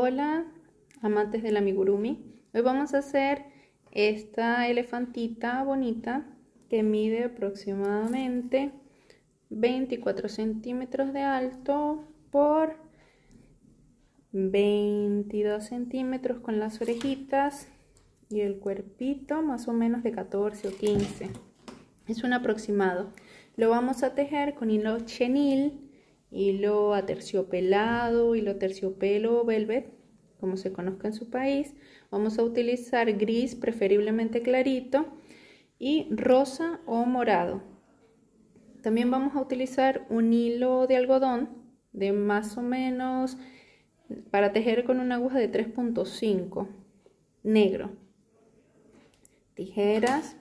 Hola, amantes del amigurumi. Hoy vamos a hacer esta elefantita bonita que mide aproximadamente 24 centímetros de alto por 22 centímetros con las orejitas y el cuerpito más o menos de 14 o 15. Es un aproximado. Lo vamos a tejer con hilo chenil, hilo aterciopelado, hilo terciopelo velvet, como se conozca en su país. Vamos a utilizar gris, preferiblemente clarito, y rosa o morado. También vamos a utilizar un hilo de algodón de más o menos para tejer con una aguja de 3.5 negro. Tijeras,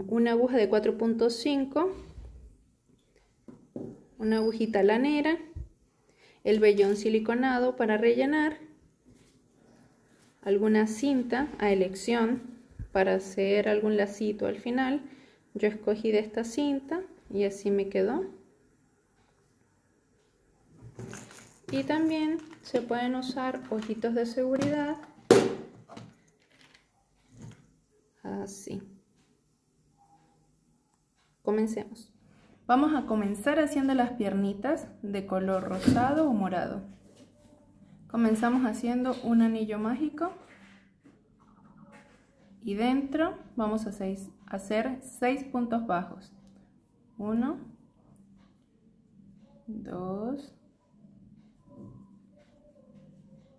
una aguja de 4.5, una agujita lanera, el vellón siliconado para rellenar, alguna cinta a elección para hacer algún lacito al final. Yo escogí de esta cinta y así me quedó. Y también se pueden usar ojitos de seguridad, así. Comencemos. Vamos a comenzar haciendo las piernitas de color rosado o morado. Comenzamos haciendo un anillo mágico y dentro vamos a hacer 6 puntos bajos. 1, 2,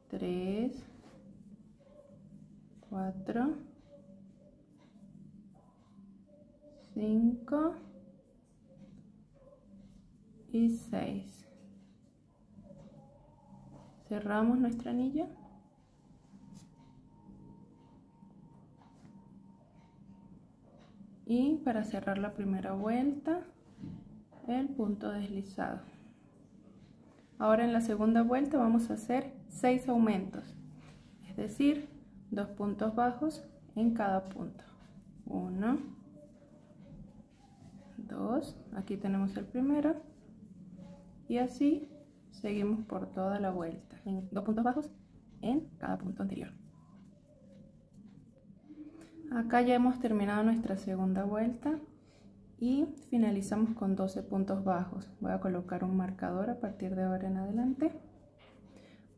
3, 4, 5 y 6. Cerramos nuestro anillo y para cerrar la primera vuelta el punto deslizado. Ahora en la segunda vuelta vamos a hacer 6 aumentos, es decir, 2 puntos bajos en cada punto. 1, 2, aquí tenemos el primero, y así seguimos por toda la vuelta, en 2 puntos bajos en cada punto anterior. Acá ya hemos terminado nuestra segunda vuelta y finalizamos con 12 puntos bajos. Voy a colocar un marcador a partir de ahora en adelante.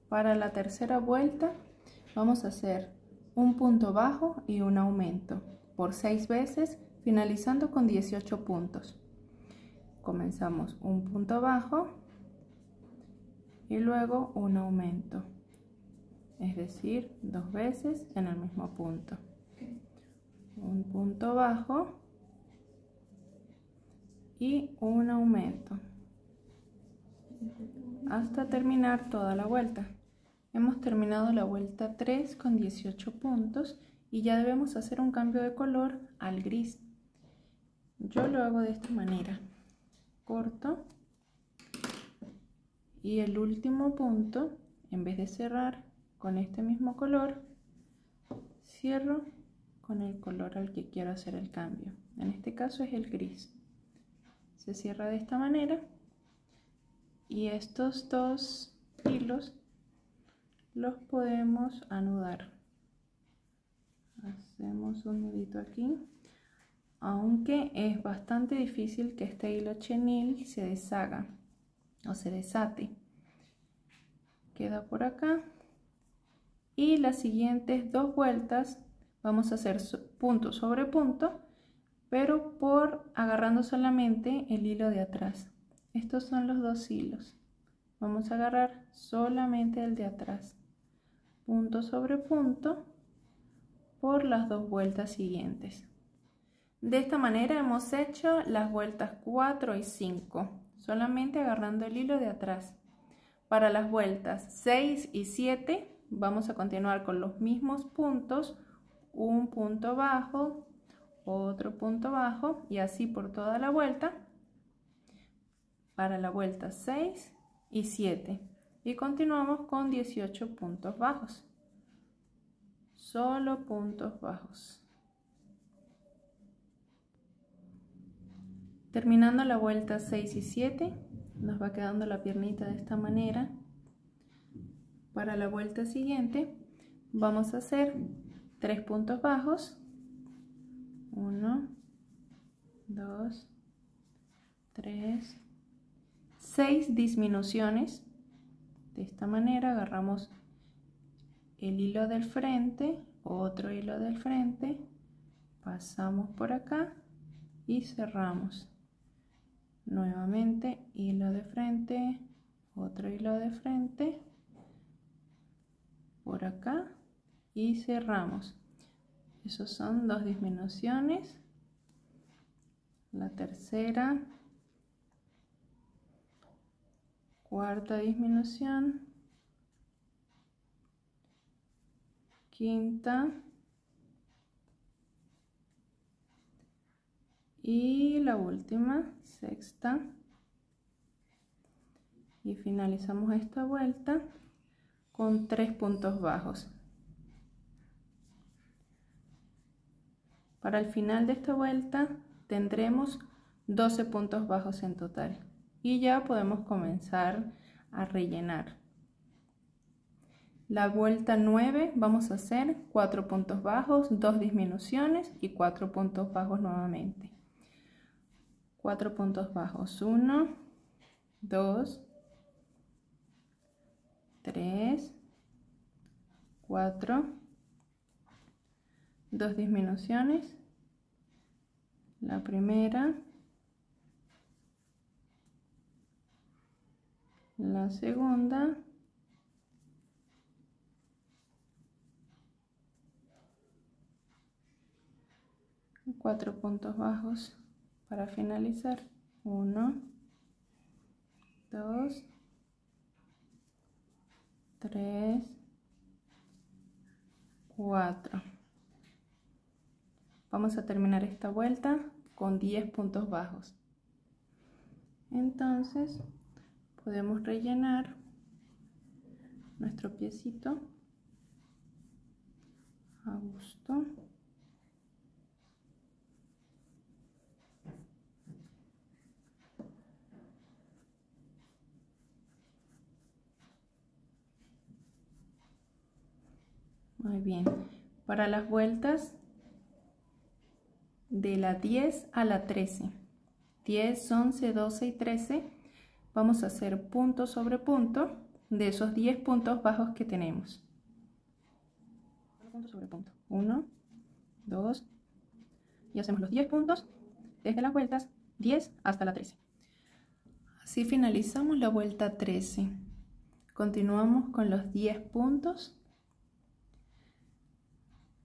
Para la tercera vuelta vamos a hacer un punto bajo y un aumento por 6 veces, finalizando con 18 puntos. Comenzamos un punto bajo y luego un aumento, es decir, 2 veces en el mismo punto. Un punto bajo y un aumento hasta terminar toda la vuelta. Hemos terminado la vuelta 3 con 18 puntos y ya debemos hacer un cambio de color al gris. Yo lo hago de esta manera: corto y el último punto, en vez de cerrar con este mismo color, cierro con el color al que quiero hacer el cambio. En este caso es el gris. Se cierra de esta manera y estos dos hilos los podemos anudar. Hacemos un nudito aquí, aunque es bastante difícil que este hilo chenil se deshaga o se desate. Queda por acá y las siguientes 2 vueltas vamos a hacer punto sobre punto, pero agarrando solamente el hilo de atrás. Estos son los 2 hilos. Vamos a agarrar solamente el de atrás, punto sobre punto, por las 2 vueltas siguientes. De esta manera hemos hecho las vueltas 4 y 5, solamente agarrando el hilo de atrás. Para las vueltas 6 y 7 vamos a continuar con los mismos puntos, un punto bajo, otro punto bajo y así por toda la vuelta. Para la vuelta 6 y 7 y continuamos con 18 puntos bajos, solo puntos bajos. Terminando la vuelta 6 y 7 nos va quedando la piernita de esta manera. Para la vuelta siguiente vamos a hacer 3 puntos bajos, 1, 2, 3, 6 disminuciones. De esta manera agarramos el hilo del frente, otro hilo del frente, pasamos por acá y cerramos. Nuevamente hilo de frente, otro hilo de frente, por acá y cerramos. Esos son 2 disminuciones. La tercera, cuarta disminución, quinta y la última, sexta, y finalizamos esta vuelta con 3 puntos bajos. Para el final de esta vuelta tendremos 12 puntos bajos en total y ya podemos comenzar a rellenar. La vuelta 9 vamos a hacer 4 puntos bajos, 2 disminuciones y 4 puntos bajos nuevamente. 4 puntos bajos, 1, 2, 3, 4, 2 disminuciones, la primera, la segunda, y 4 puntos bajos para finalizar, 1, 2, 3, 4. Vamos a terminar esta vuelta con 10 puntos bajos. Entonces podemos rellenar nuestro piecito a gusto. Muy bien. Para las vueltas de la 10 a la 13, 10, 11, 12 y 13, vamos a hacer punto sobre punto de esos 10 puntos bajos que tenemos. Punto sobre punto, 1, 2, y hacemos los 10 puntos desde las vueltas 10 hasta la 13. Así finalizamos la vuelta 13. Continuamos con los 10 puntos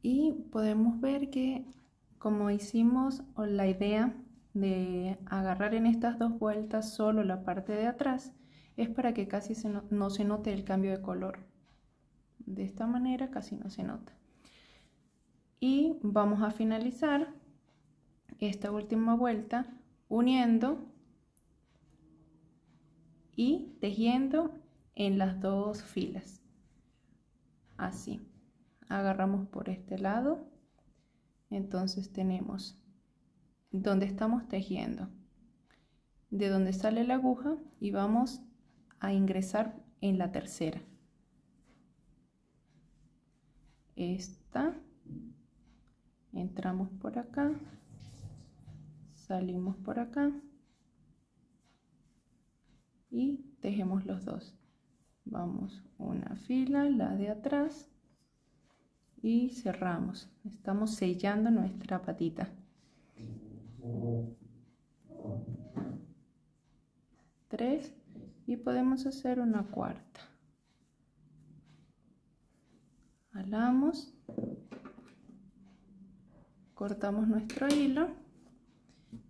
y podemos ver que como hicimos la idea de agarrar en estas dos vueltas solo la parte de atrás, es para que casi no se note el cambio de color. De esta manera casi no se nota. Y vamos a finalizar esta última vuelta uniendo y tejiendo en las dos filas. Así. Agarramos por este lado. Entonces tenemos donde estamos tejiendo, de donde sale la aguja, y vamos a ingresar en la tercera. Esta, entramos por acá, salimos por acá y tejemos los dos. Vamos una fila, la de atrás, y cerramos. Estamos sellando nuestra patita. Tres, y podemos hacer una cuarta. Jalamos, cortamos nuestro hilo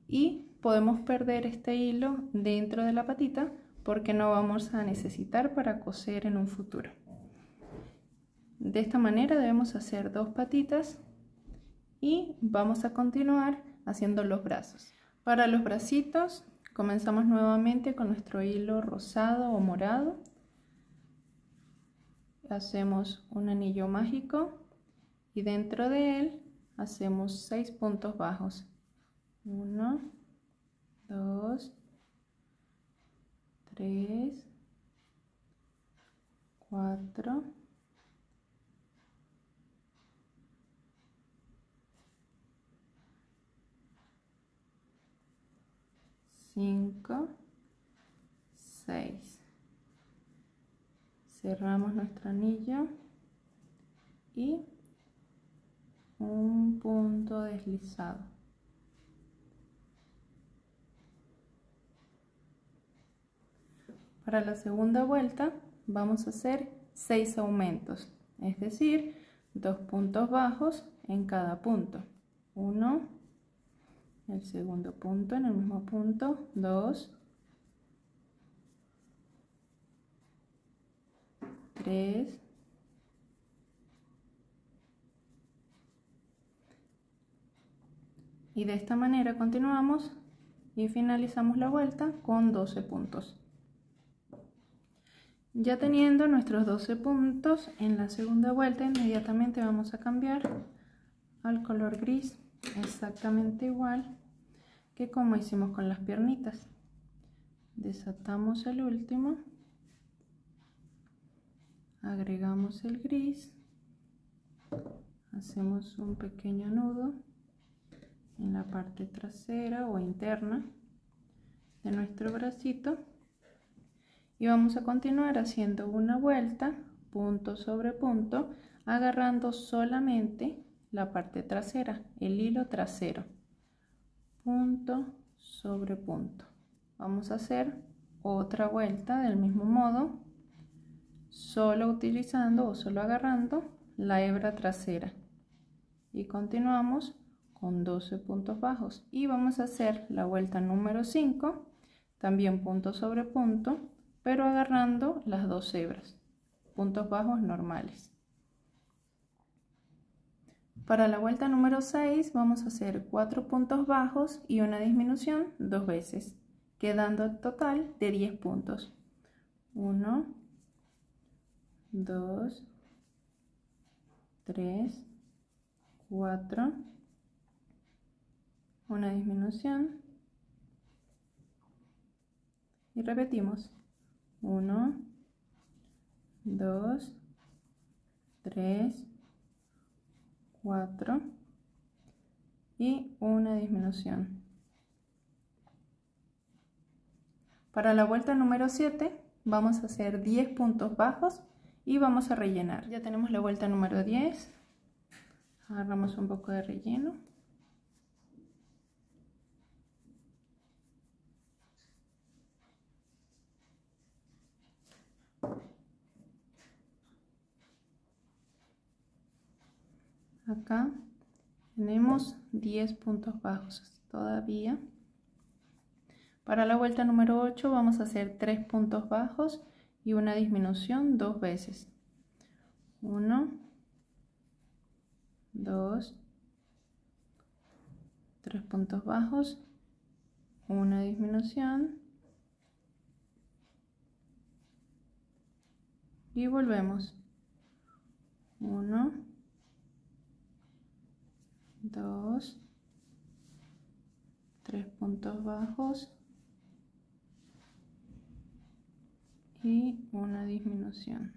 y podemos perder este hilo dentro de la patita porque no vamos a necesitar para coser en un futuro. De esta manera debemos hacer dos patitas y vamos a continuar haciendo los brazos. Para los bracitos comenzamos nuevamente con nuestro hilo rosado o morado. Hacemos un anillo mágico y dentro de él hacemos 6 puntos bajos. 1, 2, 3, 4, 5, 6. Cerramos nuestro anillo y un punto deslizado. Para la segunda vuelta vamos a hacer 6 aumentos, es decir, 2 puntos bajos en cada punto. 1, el segundo punto en el mismo punto, 2, 3, 4. Y de esta manera continuamos y finalizamos la vuelta con 12 puntos. Ya teniendo nuestros 12 puntos, en la segunda vuelta inmediatamente vamos a cambiar al color gris, exactamente igual que como hicimos con las piernitas. Desatamos el último, agregamos el gris, hacemos un pequeño nudo en la parte trasera o interna de nuestro bracito y vamos a continuar haciendo una vuelta punto sobre punto, agarrando solamente la parte trasera, el hilo trasero, punto sobre punto. Vamos a hacer otra vuelta del mismo modo, solo utilizando o solo agarrando la hebra trasera, y continuamos con 12 puntos bajos y vamos a hacer la vuelta número 5, también punto sobre punto, pero agarrando las 2 hebras, puntos bajos normales. Para la vuelta número 6 vamos a hacer 4 puntos bajos y una disminución 2 veces, quedando el total de 10 puntos. 1, 2, 3, 4, una disminución y repetimos. 1, 2, 3, 4 y una disminución. Para la vuelta número 7 vamos a hacer 10 puntos bajos y vamos a rellenar. Ya tenemos la vuelta número 10, agarramos un poco de relleno. Acá tenemos 10 puntos bajos todavía. Para la vuelta número 8 vamos a hacer 3 puntos bajos y una disminución 2 veces. 1, 2, 3 puntos bajos, una disminución y volvemos. 1, 2, 3 puntos bajos y una disminución.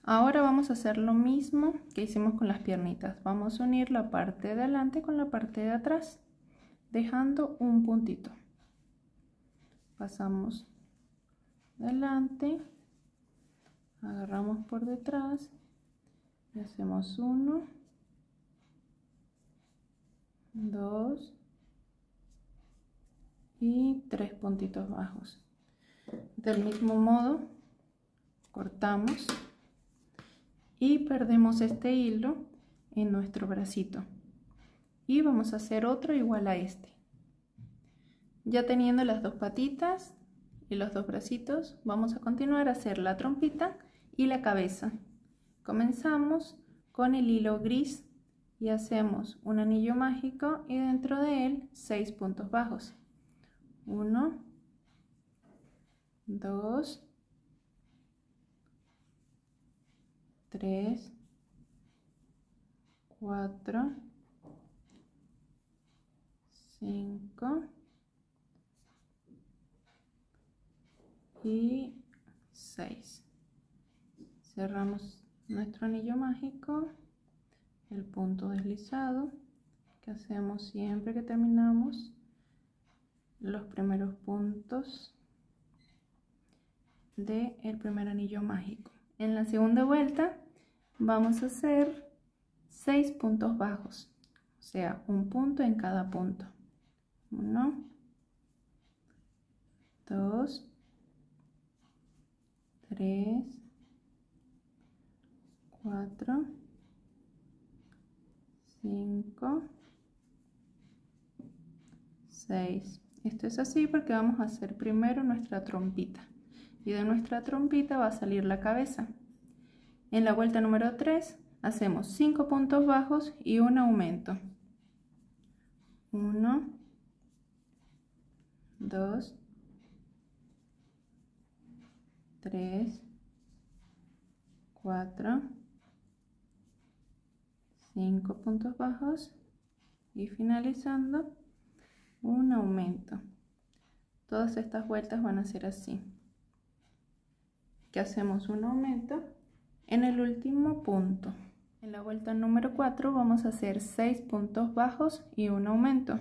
Ahora vamos a hacer lo mismo que hicimos con las piernitas. Vamos a unir la parte de adelante con la parte de atrás, dejando un puntito. Pasamos delante, agarramos por detrás y hacemos 1, 2 y 3 puntitos bajos. Del mismo modo cortamos y perdemos este hilo en nuestro bracito y vamos a hacer otro igual a este. Ya teniendo las 2 patitas y los 2 bracitos, vamos a continuar a hacer la trompita y la cabeza. Comenzamos con el hilo gris y hacemos un anillo mágico y dentro de él 6 puntos bajos. 1, 2, 3, 4, 5, y 6. Cerramos nuestro anillo mágico, el punto deslizado que hacemos siempre que terminamos los primeros puntos del primer anillo mágico. En la segunda vuelta vamos a hacer 6 puntos bajos, o sea, un punto en cada punto. 1, 2, 3, 4, 5, 6. Esto es así porque vamos a hacer primero nuestra trompita y de nuestra trompita va a salir la cabeza. En la vuelta número 3 hacemos 5 puntos bajos y un aumento. 1, 2, 3, 4, 5 puntos bajos y finalizando un aumento. Todas estas vueltas van a ser así, que hacemos un aumento en el último punto. En la vuelta número 4 vamos a hacer 6 puntos bajos y un aumento.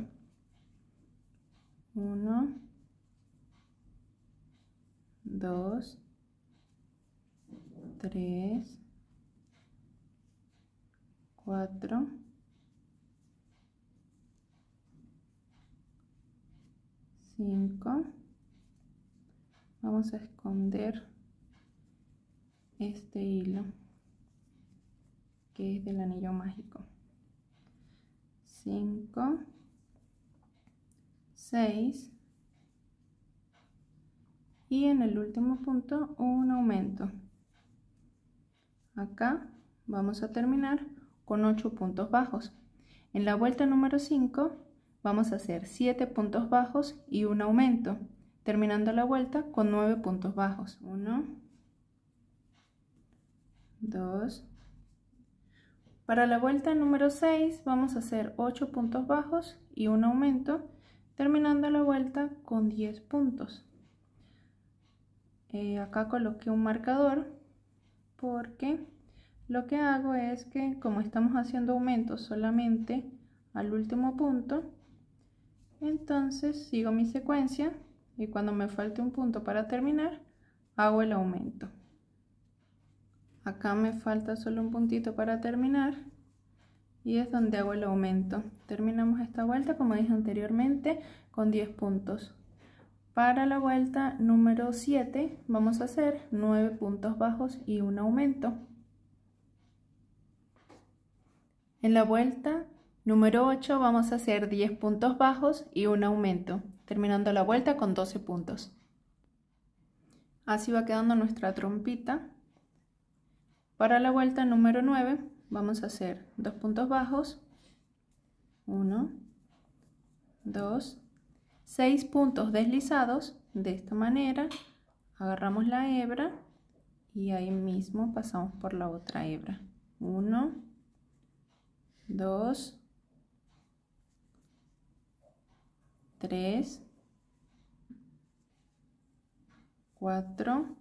1, 2, 3, 4, 5. Vamos a esconder este hilo que es del anillo mágico. 5, 6 y en el último punto un aumento. Acá vamos a terminar con 8 puntos bajos. En la vuelta número 5 vamos a hacer 7 puntos bajos y un aumento, terminando la vuelta con 9 puntos bajos. 1, 2. Para la vuelta número 6 vamos a hacer 8 puntos bajos y un aumento, terminando la vuelta con 10 puntos. Acá coloqué un marcador porque lo que hago es que, como estamos haciendo aumentos solamente al último punto, entonces sigo mi secuencia y cuando me falte un punto para terminar hago el aumento. Acá me falta solo un puntito para terminar y es donde hago el aumento. Terminamos esta vuelta, como dije anteriormente, con 10 puntos. Para la vuelta número 7 vamos a hacer 9 puntos bajos y un aumento. En la vuelta número 8 vamos a hacer 10 puntos bajos y un aumento, terminando la vuelta con 12 puntos. Así va quedando nuestra trompita. Para la vuelta número 9 vamos a hacer 2 puntos bajos, 1, 2, 6 puntos deslizados. De esta manera agarramos la hebra y ahí mismo pasamos por la otra hebra. 1, 2, 3, 4,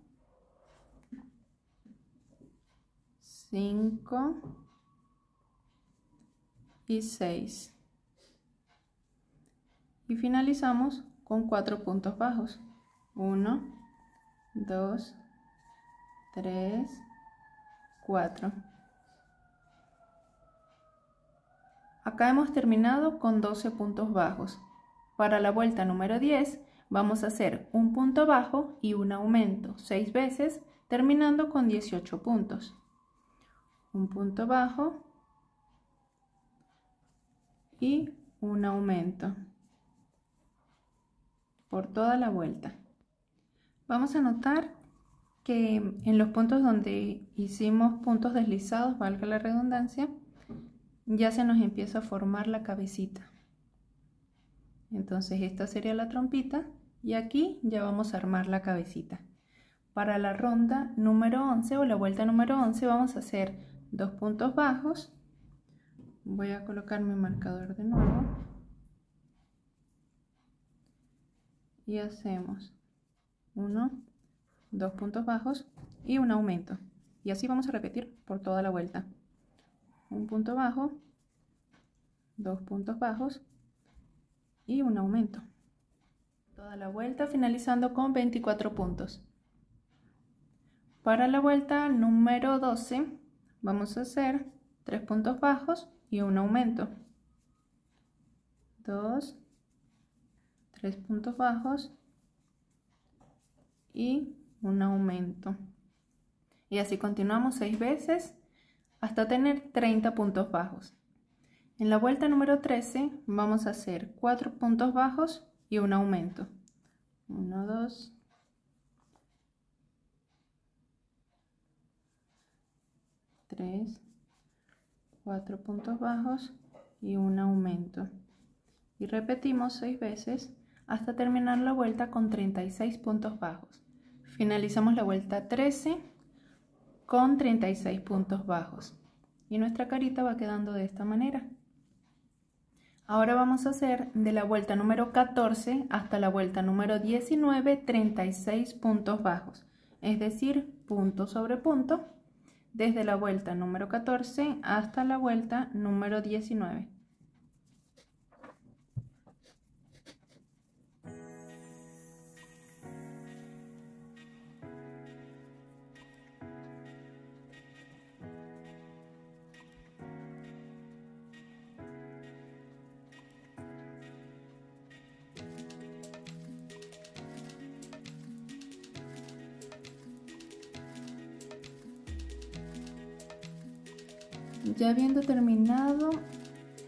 5 y 6. Y finalizamos con 4 puntos bajos. 1, 2, 3, 4. Acá hemos terminado con 12 puntos bajos. Para la vuelta número 10 vamos a hacer un punto bajo y un aumento 6 veces, terminando con 18 puntos. Un punto bajo y un aumento por toda la vuelta. Vamos a notar que en los puntos donde hicimos puntos deslizados, valga la redundancia, ya se nos empieza a formar la cabecita. Entonces esta sería la trompita y aquí ya vamos a armar la cabecita. Para la ronda número 11 o la vuelta número 11 vamos a hacer 2 puntos bajos. Voy a colocar mi marcador de nuevo y hacemos 1, 2 puntos bajos y un aumento. Y así vamos a repetir por toda la vuelta. Un punto bajo, 2 puntos bajos y un aumento. Toda la vuelta finalizando con 24 puntos. Para la vuelta número 12 vamos a hacer 3 puntos bajos y un aumento. 2, 3 puntos bajos y un aumento. Y así continuamos 6 veces hasta tener 30 puntos bajos. En la vuelta número 13 vamos a hacer 4 puntos bajos y un aumento. 1, 2, 3, 4 puntos bajos y un aumento. Y repetimos 6 veces hasta terminar la vuelta con 36 puntos bajos. Finalizamos la vuelta 13 con 36 puntos bajos. Y nuestra carita va quedando de esta manera. Ahora vamos a hacer de la vuelta número 14 hasta la vuelta número 19 36 puntos bajos, es decir, punto sobre punto, desde la vuelta número 14 hasta la vuelta número 19. Ya habiendo terminado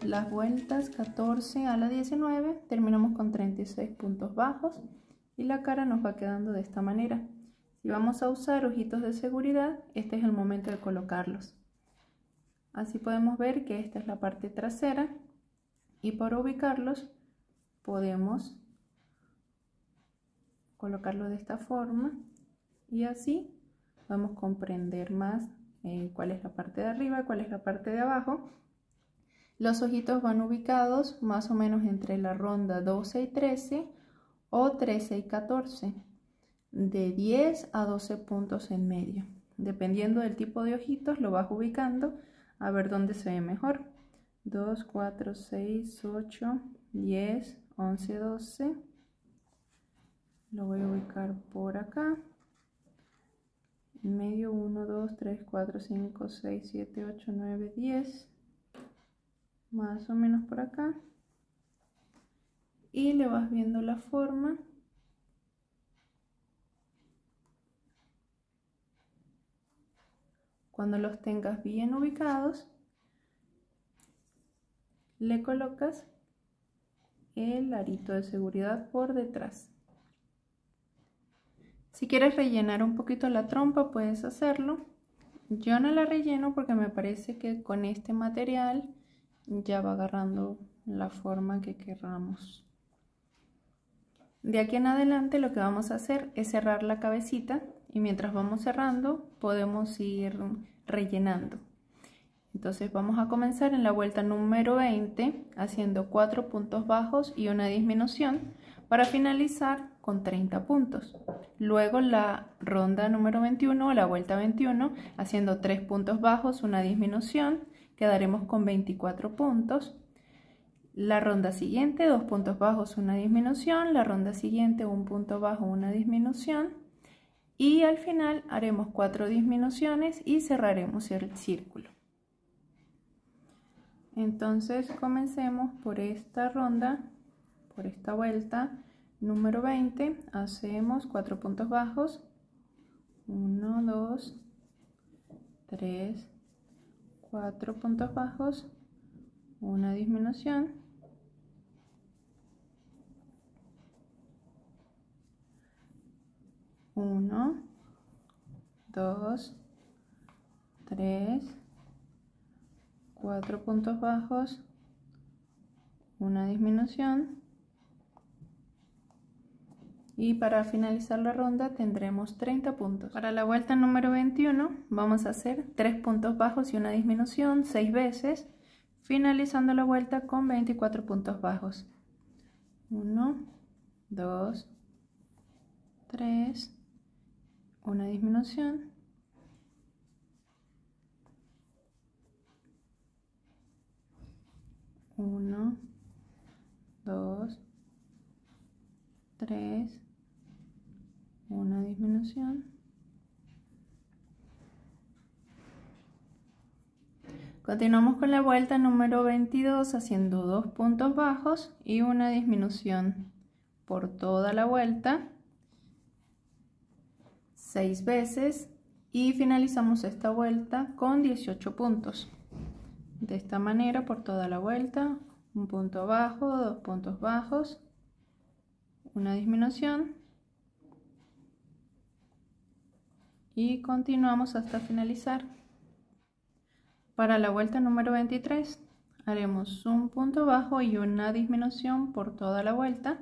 las vueltas 14 a la 19, terminamos con 36 puntos bajos y la cara nos va quedando de esta manera. Si vamos a usar ojitos de seguridad, este es el momento de colocarlos. Así podemos ver que esta es la parte trasera y para ubicarlos podemos colocarlo de esta forma y así podemos comprender más cuál es la parte de arriba, cuál es la parte de abajo. Los ojitos van ubicados más o menos entre la ronda 12 y 13 o 13 y 14, de 10 a 12 puntos en medio. Dependiendo del tipo de ojitos lo vas ubicando a ver dónde se ve mejor. 2, 4, 6, 8, 10, 11, 12. Lo voy a ubicar por acá. En medio 1, 2, 3, 4, 5, 6, 7, 8, 9, 10. Más o menos por acá. Y le vas viendo la forma. Cuando los tengas bien ubicados, le colocas el arito de seguridad por detrás. Si quieres rellenar un poquito la trompa, puedes hacerlo. Yo no la relleno porque me parece que con este material ya va agarrando la forma que queramos. De aquí en adelante lo que vamos a hacer es cerrar la cabecita y mientras vamos cerrando podemos ir rellenando. Entonces vamos a comenzar en la vuelta número 20 haciendo 4 puntos bajos y una disminución para finalizar con 30 puntos. Luego la ronda número 21 o la vuelta 21 haciendo 3 puntos bajos, una disminución, quedaremos con 24 puntos. La ronda siguiente 2 puntos bajos, una disminución, la ronda siguiente 1 punto bajo, una disminución y al final haremos 4 disminuciones y cerraremos el círculo. Entonces comencemos por esta ronda, por esta vuelta número 20, hacemos 4 puntos bajos, 1, 2, 3, 4 puntos bajos, una disminución, uno, 2, 3, 4 puntos bajos, una disminución y para finalizar la ronda tendremos 30 puntos. Para la vuelta número 21 vamos a hacer 3 puntos bajos y una disminución 6 veces, finalizando la vuelta con 24 puntos bajos. 1, 2, 3, una disminución, uno, dos, tres, una disminución, continuamos con la vuelta número 22 haciendo 2 puntos bajos y una disminución por toda la vuelta 6 veces y finalizamos esta vuelta con 18 puntos. De esta manera por toda la vuelta, un punto bajo, 2 puntos bajos, una disminución y continuamos hasta finalizar. Para la vuelta número 23 haremos un punto bajo y una disminución por toda la vuelta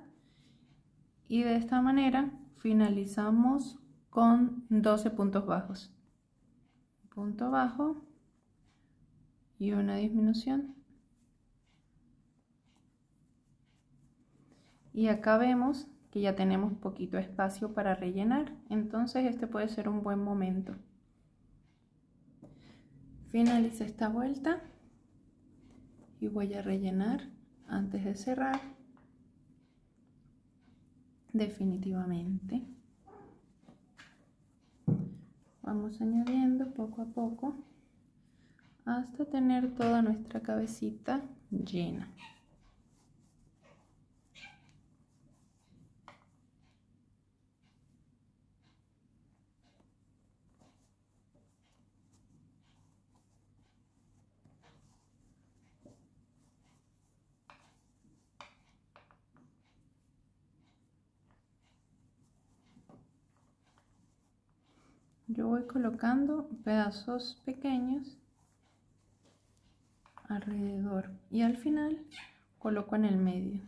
y de esta manera finalizamos con 12 puntos bajos, punto bajo y una disminución. Y acá vemos que ya tenemos poquito espacio para rellenar, entonces este puede ser un buen momento. Finaliza esta vuelta y voy a rellenar antes de cerrar definitivamente. Vamos añadiendo poco a poco hasta tener toda nuestra cabecita llena. Yo voy colocando pedazos pequeños alrededor y al final coloco en el medio.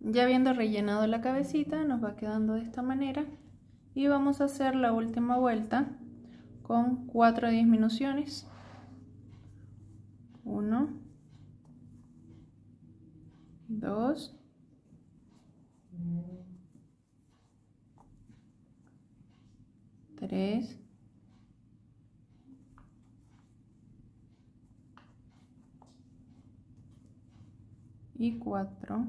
Ya habiendo rellenado la cabecita nos va quedando de esta manera y vamos a hacer la última vuelta con 4 disminuciones. 1, 2, 3, 4.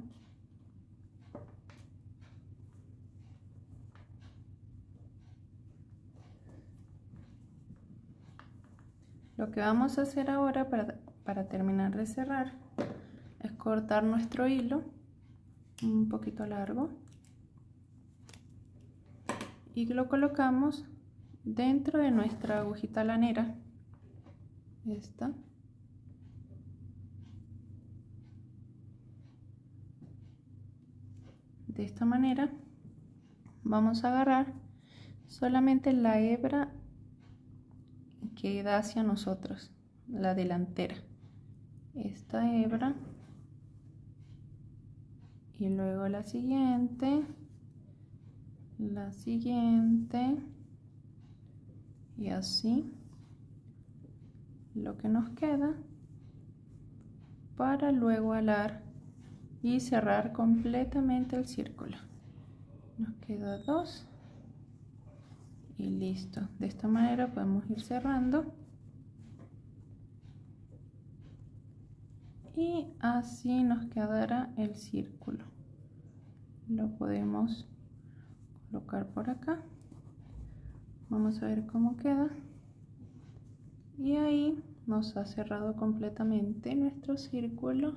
Lo que vamos a hacer ahora para terminar de cerrar es cortar nuestro hilo un poquito largo y lo colocamos dentro de nuestra agujita lanera, esta. De esta manera vamos a agarrar solamente la hebra que da hacia nosotros, la delantera, esta hebra y luego la siguiente y así lo que nos queda para luego alar y cerrar completamente el círculo. Nos queda 2 y listo. De esta manera podemos ir cerrando y así nos quedará el círculo. Lo podemos colocar por acá. Vamos a ver cómo queda y ahí nos ha cerrado completamente nuestro círculo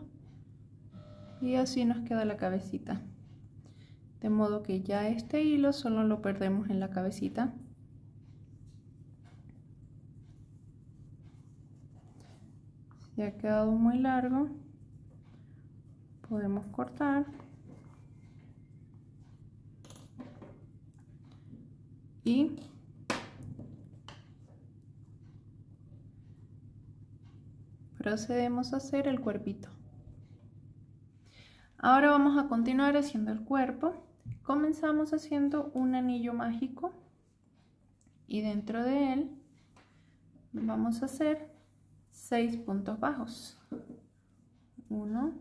y así nos queda la cabecita, de modo que ya este hilo solo lo perdemos en la cabecita. Si ha quedado muy largo podemos cortar y procedemos a hacer el cuerpito. Ahora vamos a continuar haciendo el cuerpo. Comenzamos haciendo un anillo mágico y dentro de él vamos a hacer 6 puntos bajos. 1,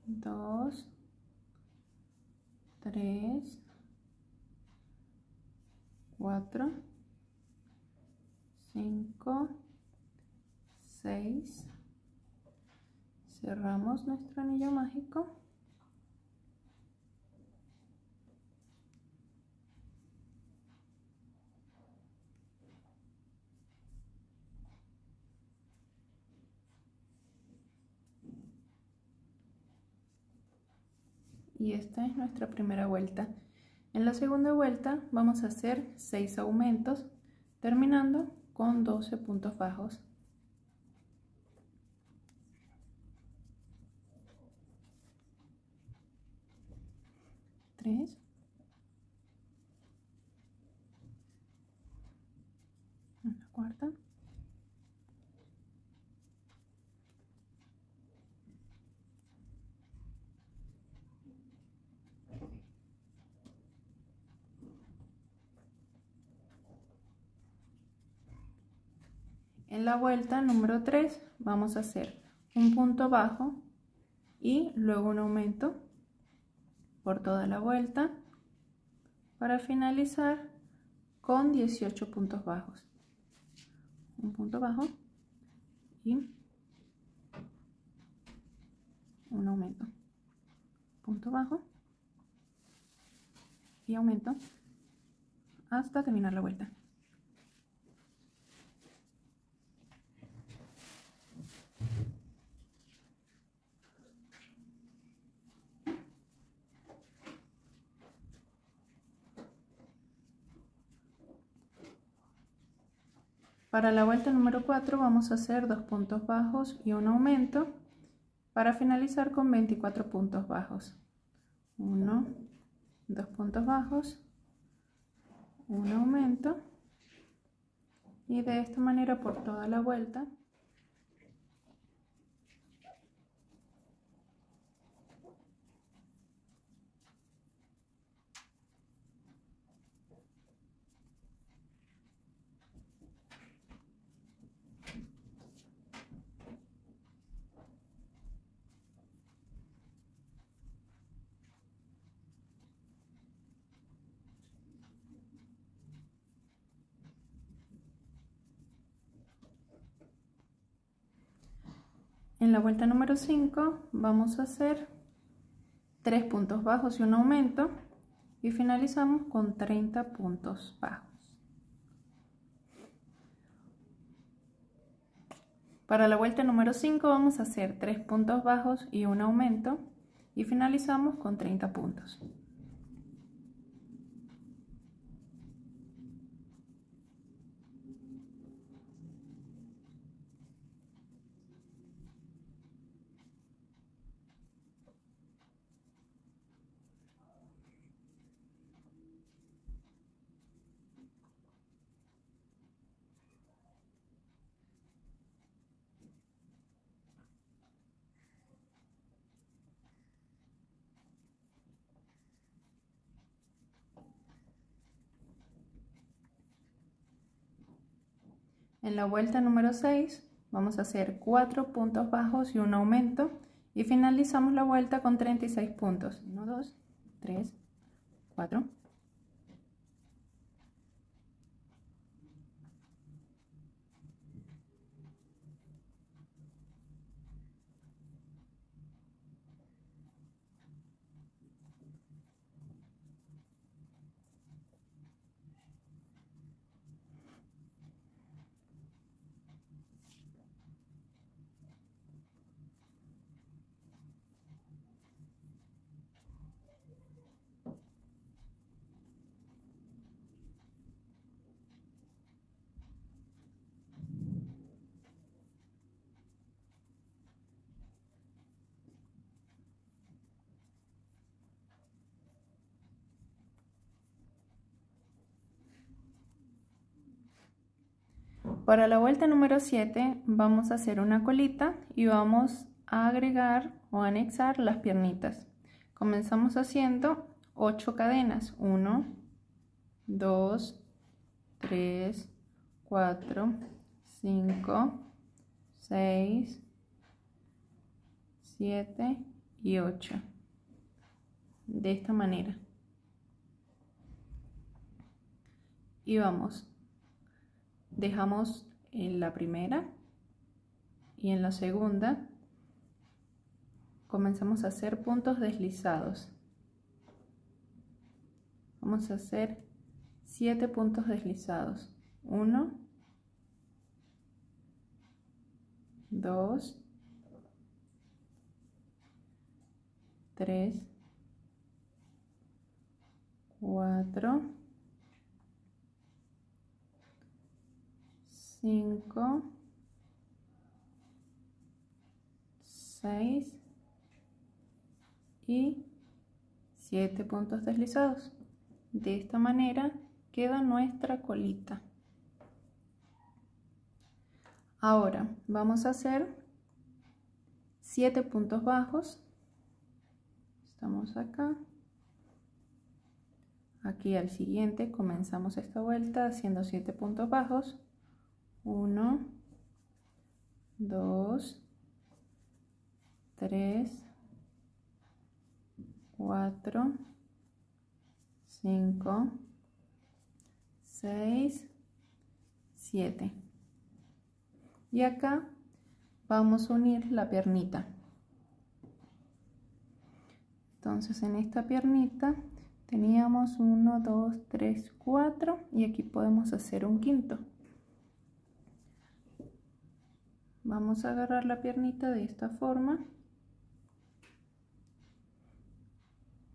2, 3, 4, 5, 6. Cerramos nuestro anillo mágico. Y esta es nuestra primera vuelta. En la segunda vuelta vamos a hacer 6 aumentos, terminando con 12 puntos bajos. 3, 1/4, 1. En la vuelta número 3 vamos a hacer un punto bajo y luego un aumento por toda la vuelta para finalizar con 18 puntos bajos. Un punto bajo y un aumento. Punto bajo y aumento hasta terminar la vuelta. Para la vuelta número 4 vamos a hacer 2 puntos bajos y un aumento para finalizar con 24 puntos bajos. 1, 2 puntos bajos, un aumento y de esta manera por toda la vuelta. En la vuelta número 5 vamos a hacer 3 puntos bajos y un aumento y finalizamos con 30 puntos bajos. Para la vuelta número 5 vamos a hacer 3 puntos bajos y un aumento y finalizamos con 30 puntos. En la vuelta número 6 vamos a hacer 4 puntos bajos y un aumento y finalizamos la vuelta con 36 puntos. 1, 2, 3, 4. Para la vuelta número 7 vamos a hacer una colita y vamos a agregar o anexar las piernitas. Comenzamos haciendo 8 cadenas. 1, 2, 3, 4, 5, 6, 7 y 8. De esta manera. y vamos, dejamos en la primera y en la segunda comenzamos a hacer puntos deslizados. Vamos a hacer 7 puntos deslizados. 1, 2, 3, 4, 5, 6 y 7 puntos deslizados. De esta manera queda nuestra colita. Ahora vamos a hacer 7 puntos bajos. Estamos acá. Aquí al siguiente comenzamos esta vuelta haciendo 7 puntos bajos. 1, 2, 3, 4, 5, 6, 7. Y acá vamos a unir la piernita. Entonces en esta piernita teníamos 1, 2, 3, 4 y aquí podemos hacer un quinto. Vamos a agarrar la piernita de esta forma,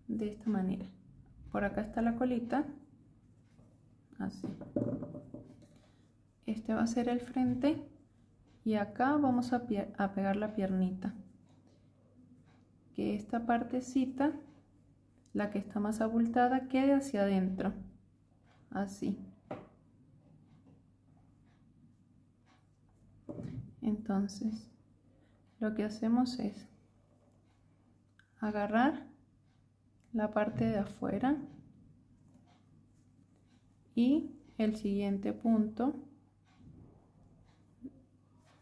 de esta manera. Por acá está la colita, así. Este va a ser el frente y acá vamos a pegar la piernita. Que esta partecita, la que está más abultada, quede hacia adentro, así. Entonces lo que hacemos es agarrar la parte de afuera y el siguiente punto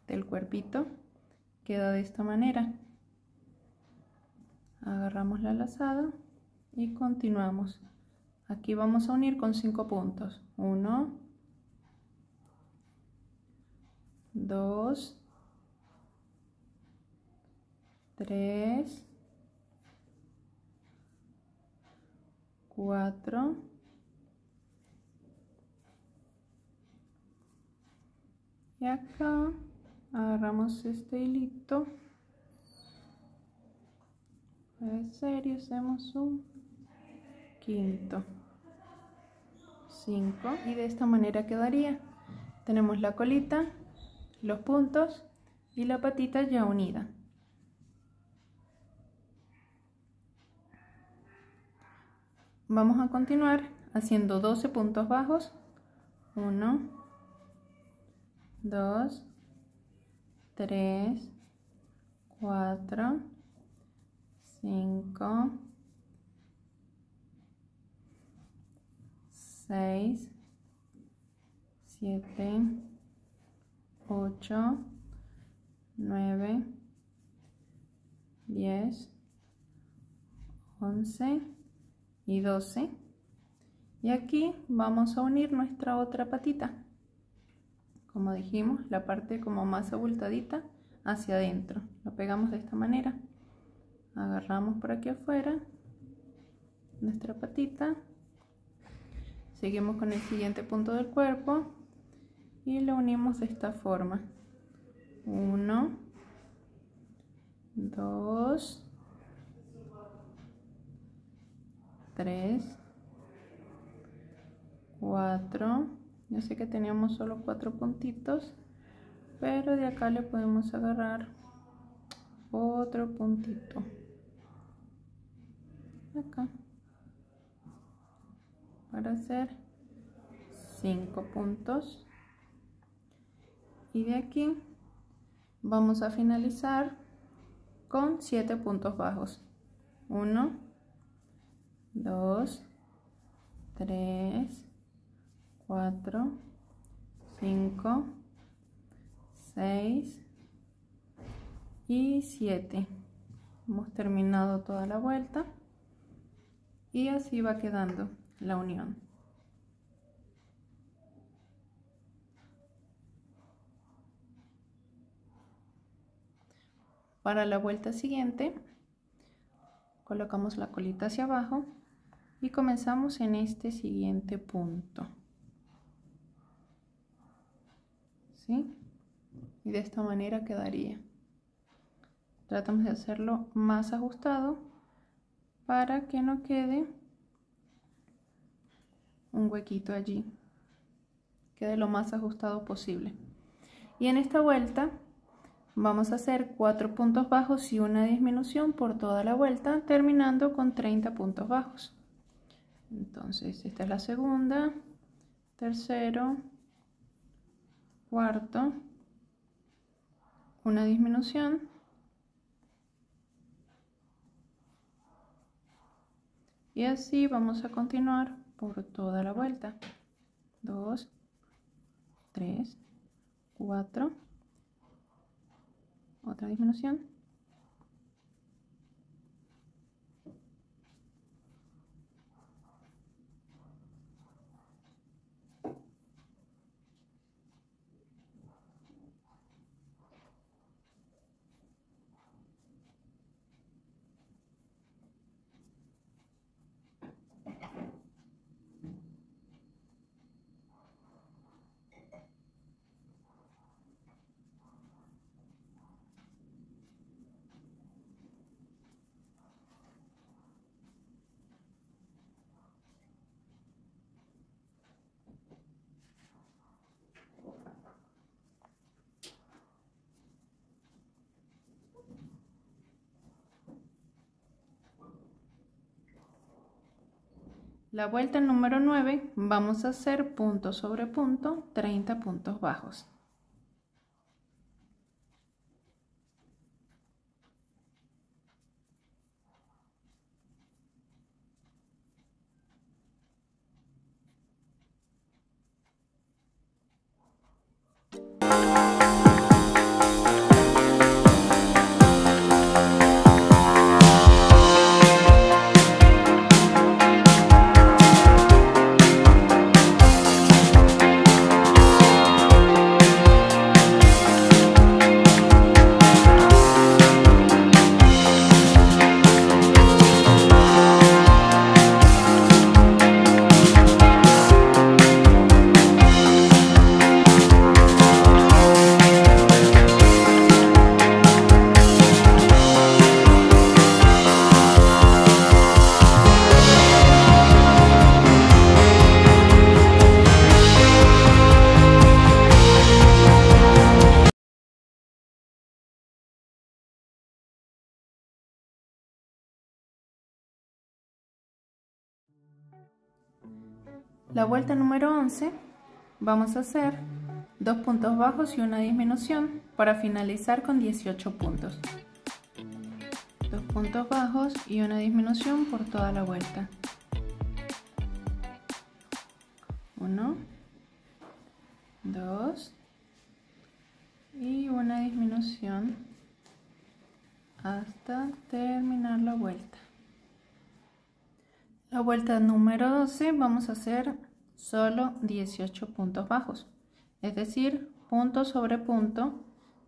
del cuerpito queda de esta manera. Agarramos la lazada y continuamos. Aquí vamos a unir con 5 puntos. 1, 2, 3, 4, y acá agarramos este hilito, en serio, hacemos un quinto, 5, y de esta manera quedaría. Tenemos la colita, los puntos y la patita ya unida. Vamos a continuar haciendo 12 puntos bajos. 1, 2, 3, 4, 5, 6, 7, 8, 9, 10, 11 y 12. Y aquí vamos a unir nuestra otra patita. Como dijimos, la parte como más abultadita hacia adentro. Lo pegamos de esta manera. Agarramos por aquí afuera nuestra patita. Seguimos con el siguiente punto del cuerpo y lo unimos de esta forma. 1, 2, 3, 4. Yo sé que teníamos solo 4 puntitos, pero de acá le podemos agarrar otro puntito. Acá. Para hacer 5 puntos. Y de aquí vamos a finalizar con 7 puntos bajos. 1, 2, 3, 4, 5, 6 y 7. Hemos terminado toda la vuelta y así va quedando la unión. Para la vuelta siguiente colocamos la colita hacia abajo y comenzamos en este siguiente punto, ¿sí? Y de esta manera quedaría. Tratamos de hacerlo más ajustado para que no quede un huequito allí, quede lo más ajustado posible. Y en esta vuelta vamos a hacer 4 puntos bajos y una disminución por toda la vuelta, terminando con 30 puntos bajos. Entonces esta es la segunda, tercero, cuarto, una disminución, y así vamos a continuar por toda la vuelta. 2, 3, 4, otra disminución, la vuelta número 9 vamos a hacer punto sobre punto, 30 puntos bajos. La vuelta número 11 vamos a hacer 2 puntos bajos y una disminución para finalizar con 18 puntos. 2 puntos bajos y una disminución por toda la vuelta. 1, 2 y una disminución hasta terminar la vuelta. La vuelta número 12 vamos a hacer solo 18 puntos bajos, es decir, punto sobre punto,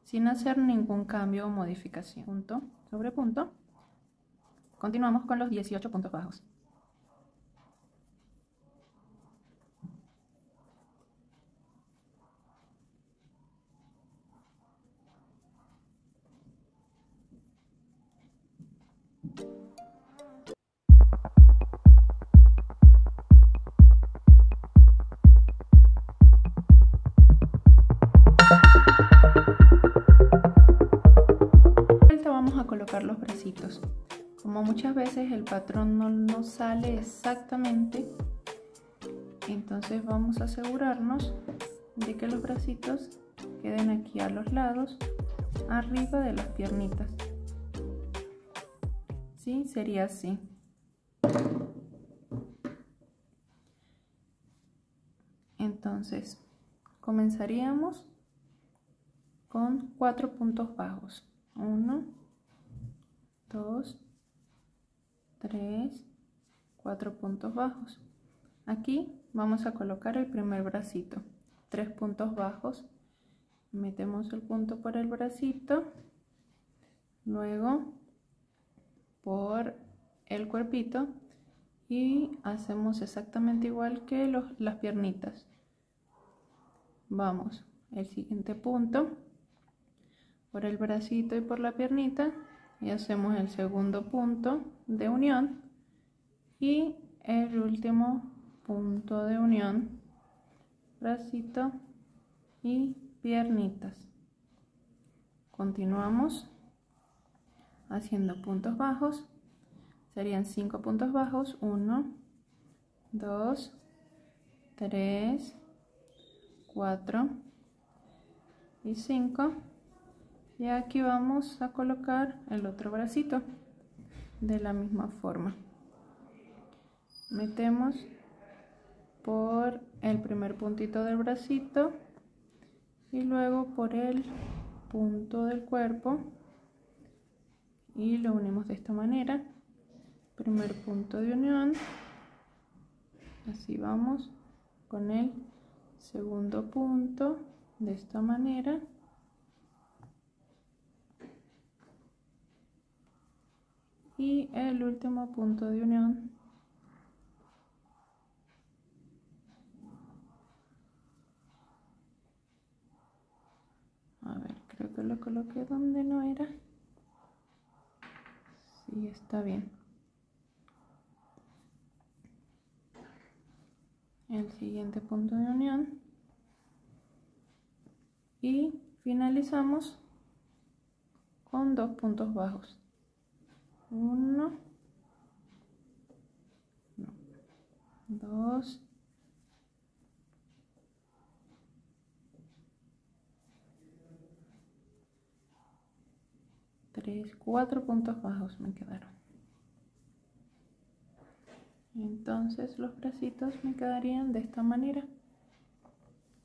sin hacer ningún cambio o modificación. Punto sobre punto. Continuamos con los 18 puntos bajos. Vamos a colocar los bracitos. Como muchas veces el patrón no sale exactamente, entonces vamos a asegurarnos de que los bracitos queden aquí a los lados, arriba de las piernitas. ¿Sí? Sería así. Entonces comenzaríamos con 4 puntos bajos. 1, 2, 3, 4 puntos bajos. Aquí vamos a colocar el primer bracito, 3 puntos bajos, metemos el punto por el bracito, luego por el cuerpito y hacemos exactamente igual que las piernitas. Vamos, el siguiente punto por el bracito y por la piernita y hacemos el segundo punto de unión y el último punto de unión, bracito y piernitas. Continuamos haciendo puntos bajos, serían 5 puntos bajos, 1, 2, 3, 4 y 5, y aquí vamos a colocar el otro bracito de la misma forma. Metemos por el primer puntito del bracito y luego por el punto del cuerpo y lo unimos de esta manera. Primer punto de unión, así vamos con el segundo punto de esta manera y el último punto de unión. A ver, creo que lo coloqué donde no era. Sí, está bien. El siguiente punto de unión y finalizamos con 2 puntos bajos. 1, 2, 3, 4 puntos bajos me quedaron. Entonces los bracitos me quedarían de esta manera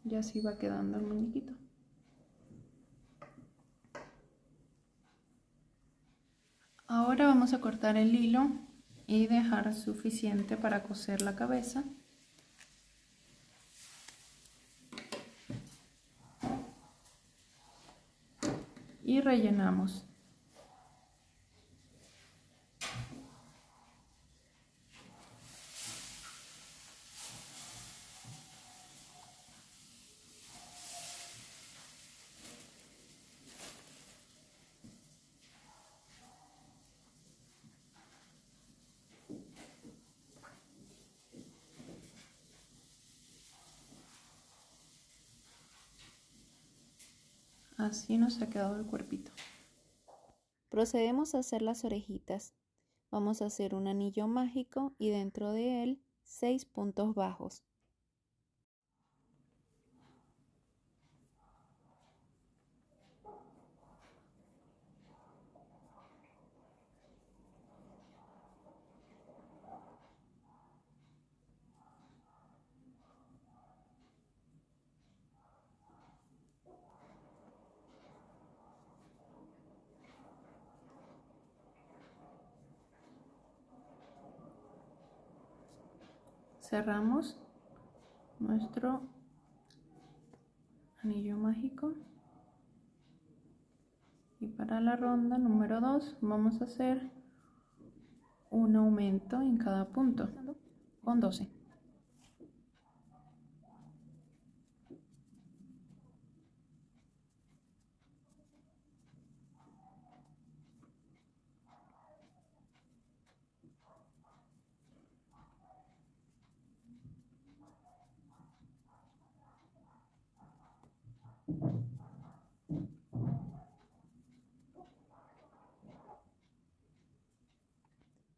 y así va quedando el muñequito. Ahora vamos a cortar el hilo y dejar suficiente para coser la cabeza. Y rellenamos. Así nos ha quedado el cuerpito. Procedemos a hacer las orejitas. Vamos a hacer un anillo mágico y dentro de él 6 puntos bajos. Cerramos nuestro anillo mágico y para la ronda número 2 vamos a hacer un aumento en cada punto con 12.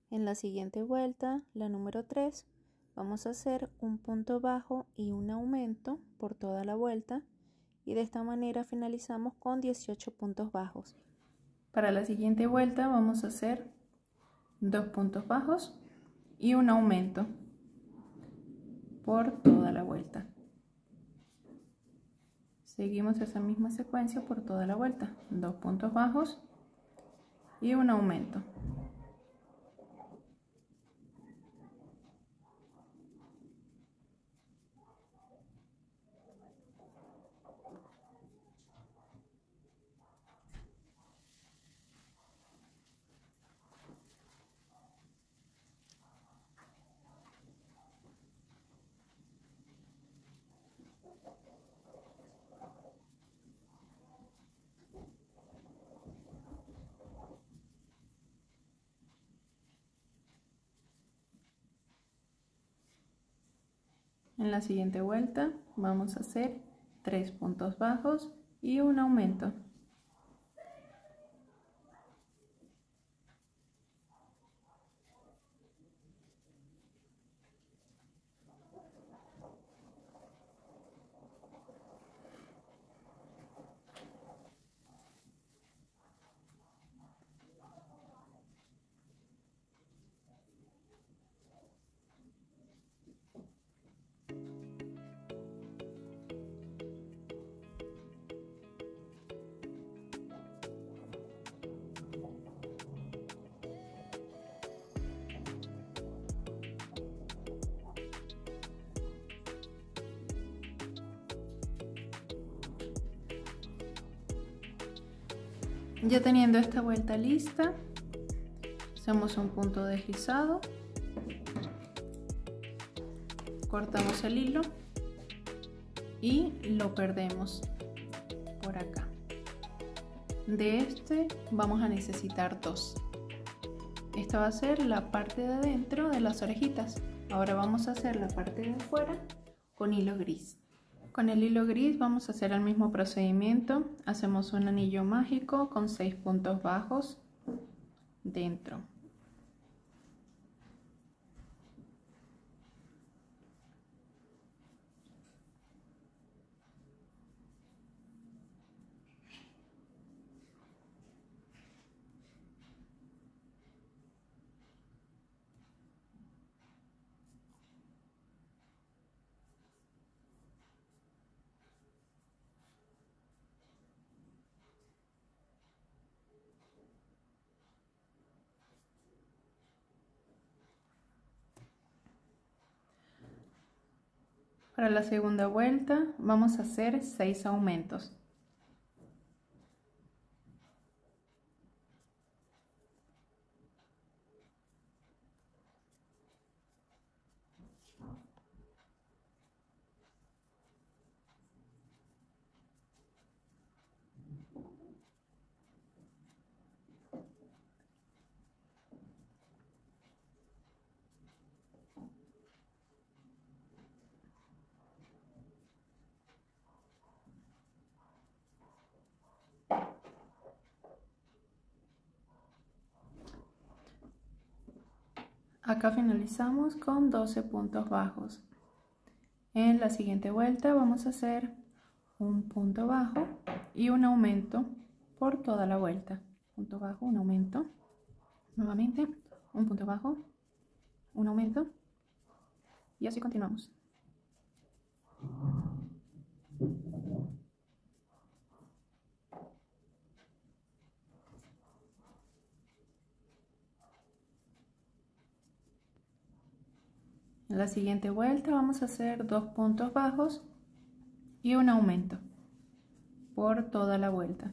En la siguiente vuelta, la número 3, vamos a hacer un punto bajo y un aumento por toda la vuelta y de esta manera finalizamos con 18 puntos bajos. Para la siguiente vuelta vamos a hacer 2 puntos bajos y un aumento por toda la vuelta. Seguimos esa misma secuencia por toda la vuelta, 2 puntos bajos y un aumento. En la siguiente vuelta vamos a hacer 3 puntos bajos y un aumento. Ya teniendo esta vuelta lista, hacemos un punto deslizado, cortamos el hilo y lo perdemos por acá. De este vamos a necesitar 2. Esta va a ser la parte de adentro de las orejitas. Ahora vamos a hacer la parte de afuera con hilo gris. Con el hilo gris vamos a hacer el mismo procedimiento. Hacemos un anillo mágico con 6 puntos bajos dentro. Para la segunda vuelta vamos a hacer 6 aumentos. Acá finalizamos con 12 puntos bajos. En la siguiente vuelta vamos a hacer un punto bajo y un aumento por toda la vuelta. Punto bajo, un aumento, nuevamente un punto bajo, un aumento y así continuamos. En la siguiente vuelta vamos a hacer 2 puntos bajos y un aumento por toda la vuelta.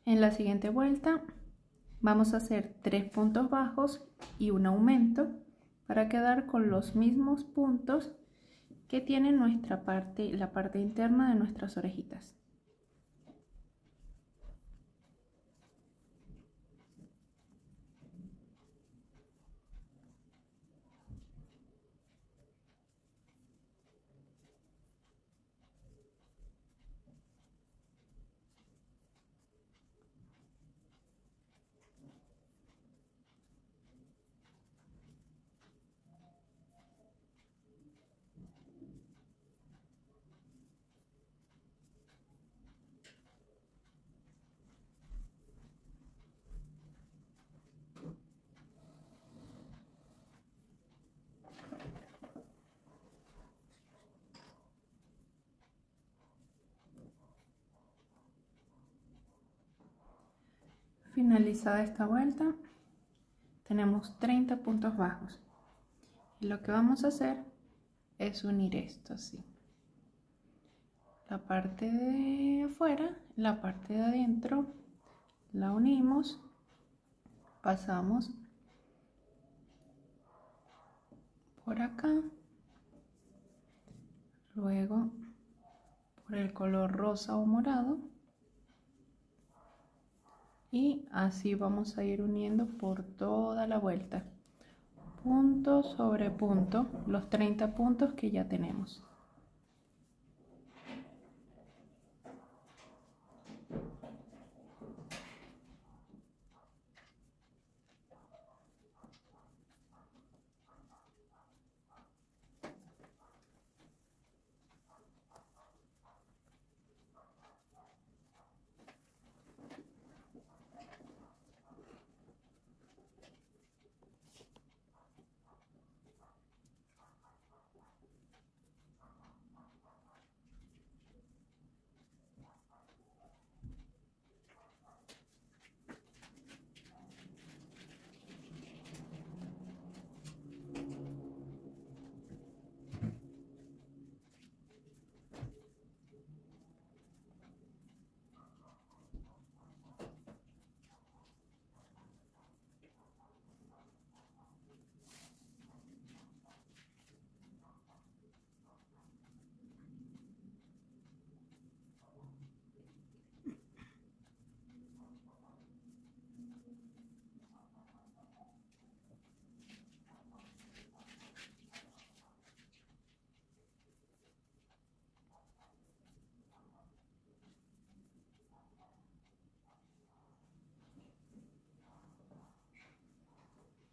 En la siguiente vuelta vamos a hacer 3 puntos bajos y un aumento para quedar con los mismos puntos que tiene nuestra parte, la parte interna de nuestras orejitas. Finalizada esta vuelta, tenemos 30 puntos bajos. Y lo que vamos a hacer es unir esto así. La parte de afuera, la parte de adentro, la unimos, pasamos por acá, luego por el color rosa o morado, y así vamos a ir uniendo por toda la vuelta, punto sobre punto, los 30 puntos que ya tenemos.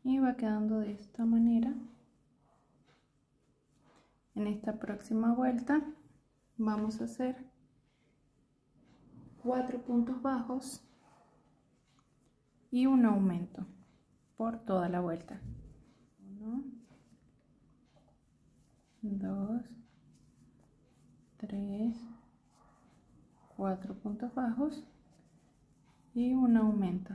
Y va quedando de esta manera. En esta próxima vuelta vamos a hacer 4 puntos bajos y un aumento por toda la vuelta. 1, 2, 3, 4 puntos bajos y un aumento.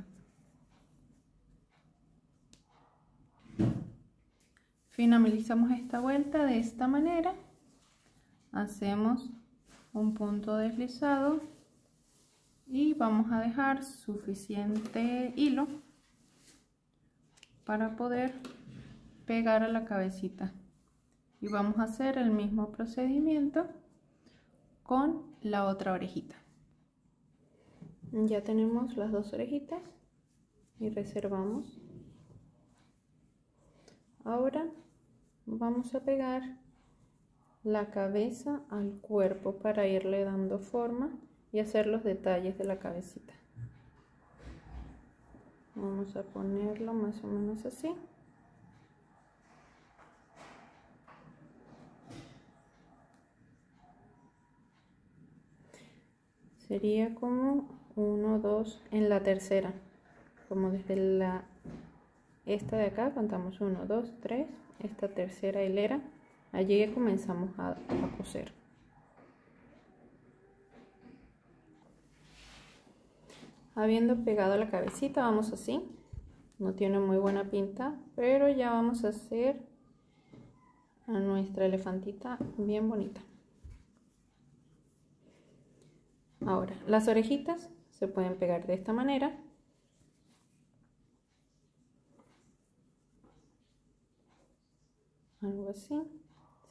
Finalizamos esta vuelta de esta manera, hacemos un punto deslizado y vamos a dejar suficiente hilo para poder pegar a la cabecita, y vamos a hacer el mismo procedimiento con la otra orejita. Ya tenemos las dos orejitas y reservamos. Ahora vamos a pegar la cabeza al cuerpo para irle dando forma y hacer los detalles de la cabecita. Vamos a ponerlo más o menos así. Sería como 1, 2 en la tercera, como desde esta de acá contamos 1, 2, 3, esta tercera hilera, allí ya comenzamos a coser. Habiendo pegado la cabecita, vamos así, no tiene muy buena pinta, pero ya vamos a hacer a nuestra elefantita bien bonita. Ahora, las orejitas se pueden pegar de esta manera. Algo así.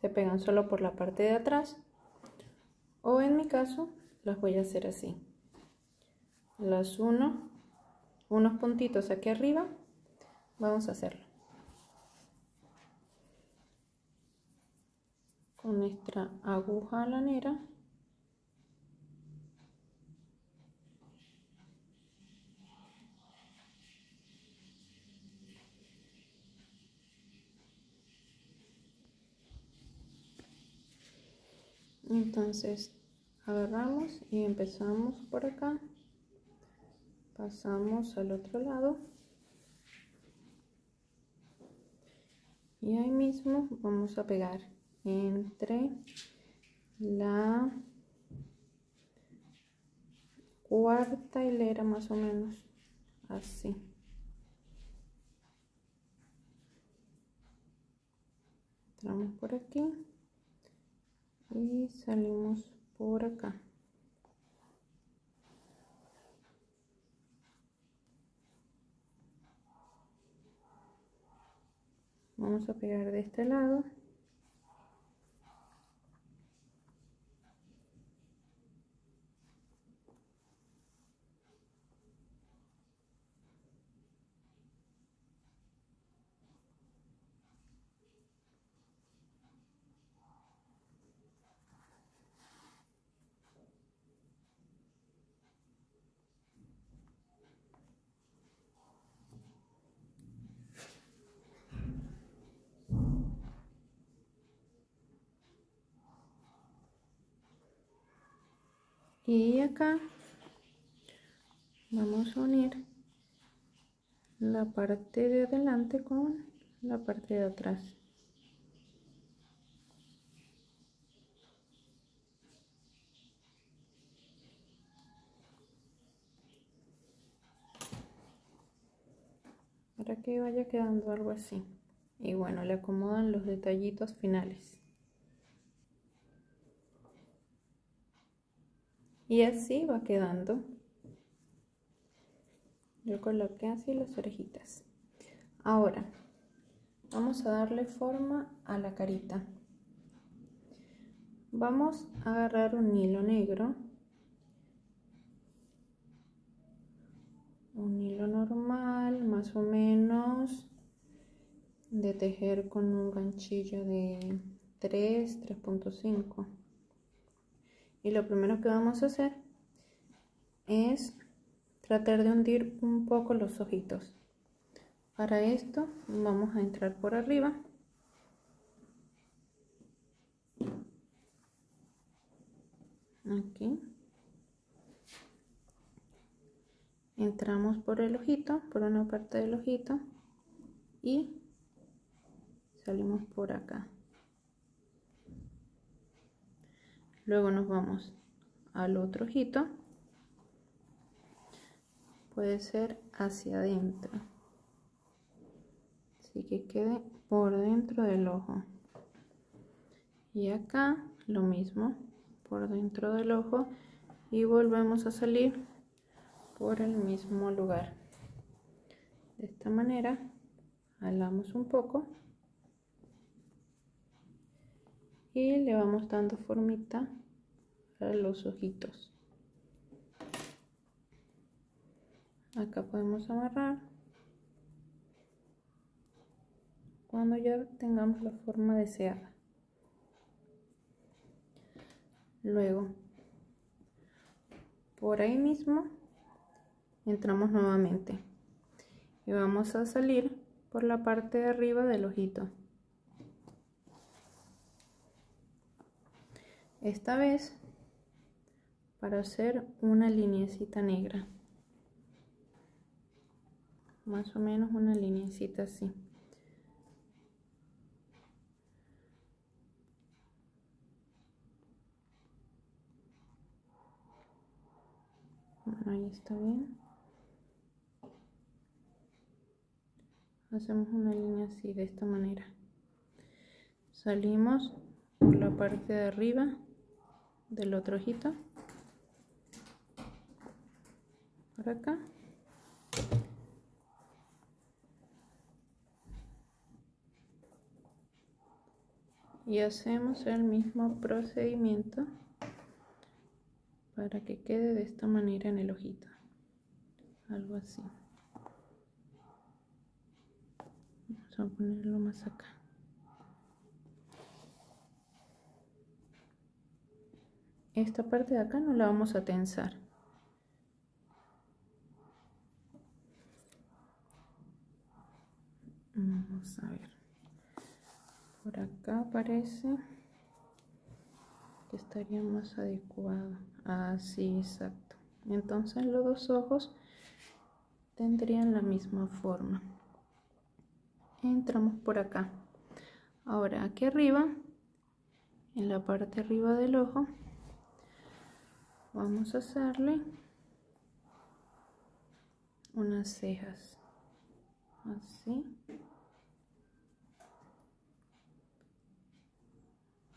Se pegan solo por la parte de atrás. O en mi caso, las voy a hacer así. Las unos puntitos aquí arriba. Vamos a hacerlo. Con nuestra aguja lanera. Entonces agarramos y empezamos por acá, pasamos al otro lado y ahí mismo vamos a pegar entre la cuarta hilera más o menos, así. Entramos por aquí y salimos por acá. Vamos a pegar de este lado. Y acá vamos a unir la parte de adelante con la parte de atrás. Para que vaya quedando algo así. Y bueno, le acomodan los detallitos finales. Y así va quedando. Yo coloqué así las orejitas. Ahora vamos a darle forma a la carita. Vamos a agarrar un hilo negro, un hilo normal, más o menos de tejer con un ganchillo de 3.5. Y lo primero que vamos a hacer es tratar de hundir un poco los ojitos. Para esto vamos a entrar por arriba. Aquí. Entramos por el ojito, por una parte del ojito y salimos por acá. Luego nos vamos al otro ojito. Puede ser hacia adentro. Así que quede por dentro del ojo. Y acá lo mismo, por dentro del ojo. Y volvemos a salir por el mismo lugar. De esta manera, jalamos un poco. Y le vamos dando formita a los ojitos. Acá podemos amarrar cuando ya tengamos la forma deseada. Luego, por ahí mismo, entramos nuevamente y vamos a salir por la parte de arriba del ojito. Esta vez para hacer una lineecita negra, más o menos una lineecita así. Bueno, ahí está bien. Hacemos una línea así, de esta manera. Salimos por la parte de arriba del otro ojito, por acá. Y hacemos el mismo procedimiento para que quede de esta manera en el ojito. Algo así. Vamos a ponerlo más acá. Esta parte de acá no la vamos a tensar. Vamos a ver. Por acá parece que estaría más adecuado. Así, exacto. Entonces los dos ojos tendrían la misma forma. Entramos por acá. Ahora aquí arriba, en la parte de arriba del ojo, vamos a hacerle unas cejas. Así.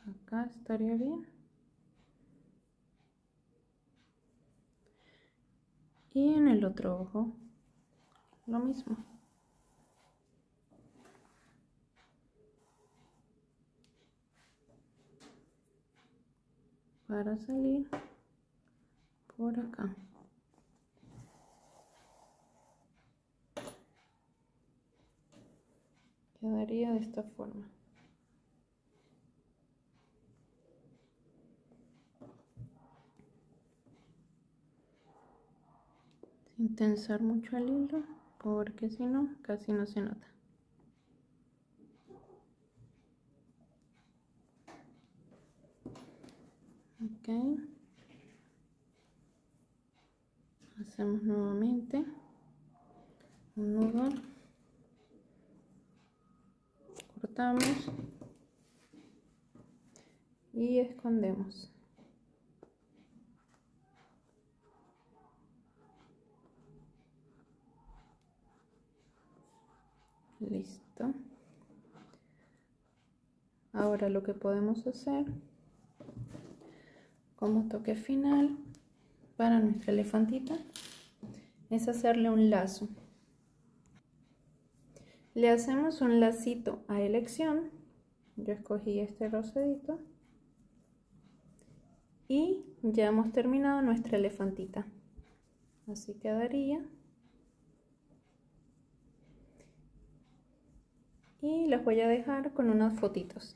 Acá estaría bien. Y en el otro ojo lo mismo. Para salir por acá. Quedaría de esta forma. Sin tensar mucho el hilo, porque si no, casi no se nota. Ok. Hacemos nuevamente un nudo. Cortamos. Y escondemos. Listo. Ahora lo que podemos hacer como toque final para nuestra elefantita es hacerle un lazo. Le hacemos un lacito a elección. Yo escogí este rosadito. Y ya hemos terminado nuestra elefantita. Así quedaría. Y las voy a dejar con unas fotitos.